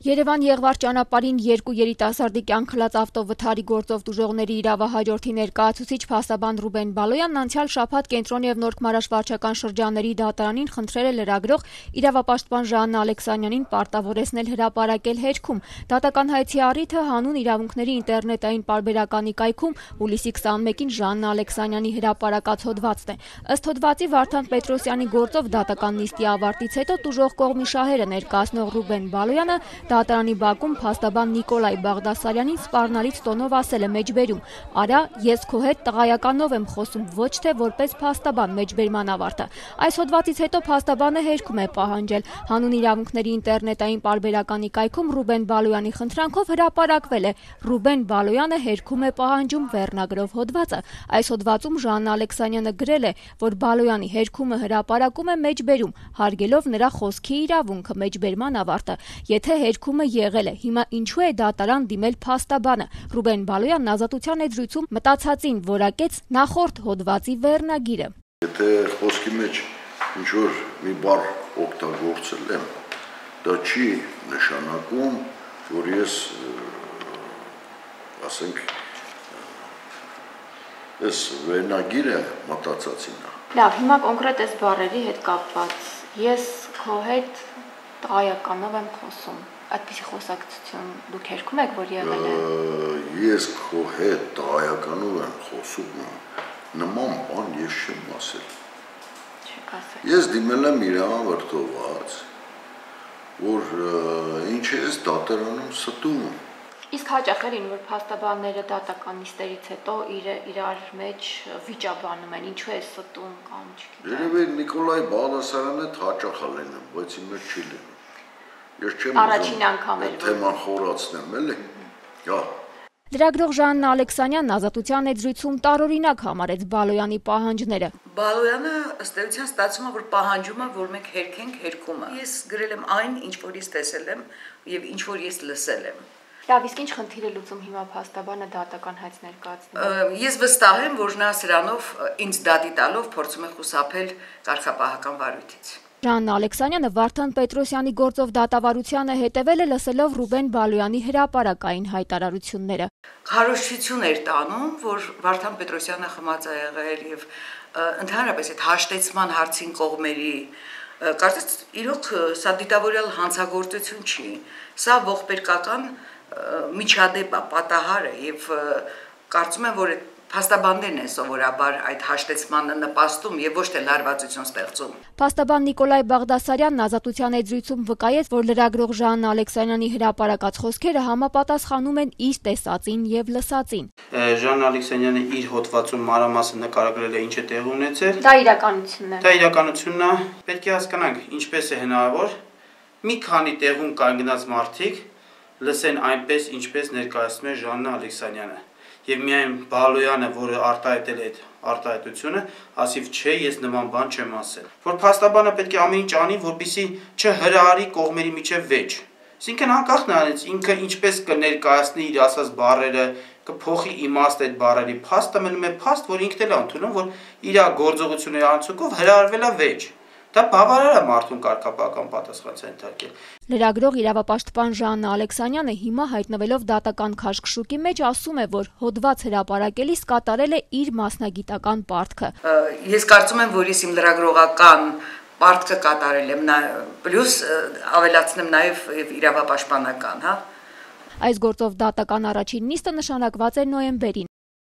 Երևան-Եղվար ճանապարհին երկու երիտասարդի կյանք խլած ավտովթարի գործով տուժողների իրավահաջորդի ներկայացուցիչ փաստաբան Ռուբեն Բալոյանն անցյալ շաբաթ Կենտրոնի և Նորք Մարաշ վարչական շրջանների դատարանին խնդրել է լրագրող իրավապաշտպան Ժաննա Ալեքսանյանին պարտավորեցնել հրապարակել հերքում։ Դատական հայցի առիթը հանուն իրավունքների ինտերնետային պարբերականի կայքում հուլիսի 21-ին Ժաննա Ալեքսանյանի հրապարակած հոդվածն է։ Ըստ հոդվածի Վարդան Պետրոսյանի գործով դատական նիստի ավարտից հետո տուժող կողմի շահերը ներկայացնող Ռուբեն Բալոյանը դատարանի բակում փաստաբան Նիկոլայ Բաղդասարյանին սպառնալից տոնով ասել է մեջբերում. «Արա, ես քո հետ տղայականով եմ խոսում, ոչ թե որպես փաստաբան» մեջբերման ավարտը։ Այս հոդվածից հետո փաստաբանը հերքում է պահանջել։ Հանուն իրավունքների ինտերնետային պարբերականի կայքում Ռուբեն Բալոյանի խնդրանքով հրապարակվել է «Ռուբեն Բալոյանը հերքում է պահանջում» վերնագրով հոդվածը։ Այս հոդվածում Ժաննա Ալեքսանյանը գրել է, որ Բալոյանի հերքումը հրապարակում է մեջբերում, հարգելով նրա խոսքի իրավունքը մեջբերման ավարտը։ Եթե հերքումը եղել է, հիմա ինչու է դատարան դիմել փաստաբանը։ Ռուբեն Բալոյանն ազատության էջրույցում մտածածին որակեց նախորդ հոդվածի վերնագիրը։ Եթե խոսքի մեջ ինչ-որ մի բառ օգտագործել եմ, դա չի նշանակում, որ ես, ասենք, այս վերնագիրը մտածածին է։ Լավ, հիմա կոնկրետ այս բառերի հետ կապված, ես քո հետ տղայականով եմ խոսում։ Այդպիսի խոսակցություն դուք հերքում եք, որ եղել է։ Ես քո հետ տղայականով եմ խոսում, նման բան ես չեմ ասել։ Չեք ասել։ Ես դիմել եմ իրան վրդոված, որ ինչ ես դատարանում ստում։ Իսկ հաճախ են, որ փաստաբանները դատական նիստերից հետո իրար մեջ վիճաբանում են, ինչու է ստում կամ չգիտեմ։ Երևի Նիկոլայ Բաղդասարյանը հաճախ լինում, բայց իմ մեջ չի լինում։ Ես չեմ Առաջին անգամ էր թեման խորացնեմ, էլի։ Հա։ Լրագրող Ժաննա Ալեքսանյանն ազատության էջրույցում տարօրինակ համարեց Բալոյանի պահանջները։ Բալոյանը ըստ էության ստացվում է, որ պահանջում է, որ մենք հերքենք հերքումը։ Ես գրել եմ այն, ինչ որ ես տեսել եմ եւ ինչ որ ես լսել եմ։ Լավ, իսկ ինչ խնդիր է լուծում հիմա փաստաբանը դատական հայց ներկայացնելով։ Ես վստահ եմ, որ նա սրանով ինձ դատի տալով փորձում է խուսափել կարգապահական վարույթից։ Ժաննա Ալեքսանյանը Վարդան Պետրոսյանի գործով դատավարությանը հետևել է լսելով Ռուբեն Բալոյանի հրապարակային հայտարարությունները։ Քարոզչություն էր տանում, որ Վարդան Պետրոսյանը խմած է եղել եւ ընդհանրապես այդ հաշտեցման հարցին կողմերի կարծես իրոք սա դիտավորյալ հանցագործություն չի։ Սա ողբերգական միջադեպ է, պատահար է եւ կարծում եմ, որ փաստաբաններն են սովորաբար այդ հաշտեցմանը նպաստում եւ ոչ թե լարվածություն ստեղծում։ Փաստաբան Նիկոլայ Բաղդասարյանն ազատության էջրույցում վկայեց, որ լրագրող Ժաննա Ալեքսանյանի հրապարակած խոսքերը համապատասխանում են իր տեսածին եւ լսածին։ Ժաննա Ալեքսանյանը իր հոդվածում մանրամասն նկարագրել է ինչ է տեղի ունեցել։ Դա իրականությունն է։ Դա իրականությունն է։ Պետք է հասկանանք, ինչպես է հնարավոր մի քանի տեղում կանգնած մարդիկ լսեն այնպես, ինչպես ներկայացնում է Ժաննա Ալեքսանյանը։ Եվ միայն Բալոյանը, որը արտահայտել է այդ արտահայտությունը, ասիվ չէ, ես նման բան չեմ ասել։ Որ փաստաբանը պետք է ամեն ինչ անի, որպեսզի չհրահարի կողմերի միջև վեճ։ Այսինքն անկախ նրանից ինքը ինչպես կներկայացնի իր ասած բառերը, կփոխի իմաստ այդ բառերի, փաստը մնում է փաստ, որ ինքն էլ է ընդունում, որ իր գործողությունների արդյունքով հրահարվել է վեճ։ Դա բավարար է մարդուն կարգապահական պատասխանատվության ենթարկել։ Լրագրող իրավապաշտպան Ժաննա Ալեքսանյանը հիմա հայտնվելով դատական քաշքշուկի մեջ ասում է, որ հոդված հրապարակելիս կատարել է իր մասնագիտական պարտքը։ Ես կարծում եմ, որ ես իմ լրագրողական պարտքը կատարել եմ, պլյուս ավելացնեմ նաև իրավապաշտպանական, հա։ Այս գործով դատական առաջին նիստը նշանակված է նոյեմբերին։